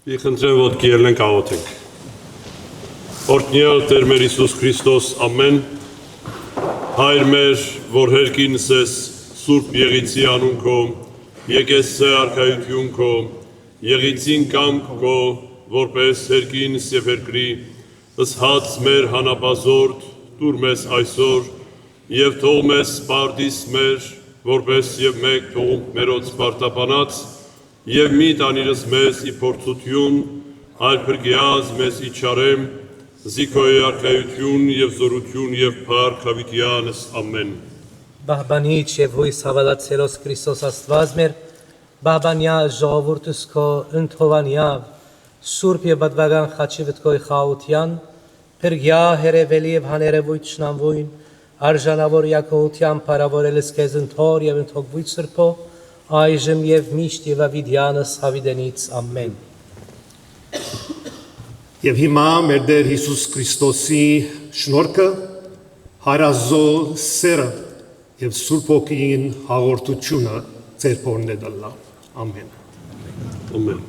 Մի խնդրեմ ոտքի ելնենք աղոթենք։ Օրհնյալ Տեր մեր Հիսուս Քրիստոս ամեն Հայր մեր, որ հերկինս ես Սուրբ Եղիցի անուն քո, եկես սե արքայություն քո, Եղիցին կամք քո, որպես հերկինս եւ հերկրի, ըսհաց մեր հանապազորդ, տուր մեզ այսօր, եւ թող մեզ սպարտիս մեր, որպես եւ մեկ թող մերոց սպարտապանած, եւ մի տանիրս մեզ ի փորձություն, այլ փրկիած մեզ ի չարեմ, զիքոյ արքայություն եւ զորություն եւ փառք հավիտյանս ամեն։ Բահբանիչ եւ հույս հավատացելոս Քրիստոս Աստված մեր, բահբանյա ժողովուրդս քո ընթովանյավ, Սուրբ եւ բադվական խաչի վտկոյ խաղության, փրկյա հերևելի եւ հաներևույթ շնամվույն, արժանավոր յակոհության փարավորելս քեզ ընթոր եւ ընթոգվույթ սրբո, այժմ եւ միշտ եւ ավիդյանս հավիդենից ամեն։ Եվ հիմա մեր Տեր Հիսուս Քրիստոսի շնորհքը, հարազո սերը եւ Սուրբ Օգին հաղորդությունը ձեր փորն է դալա։ Ամեն։ Ամեն։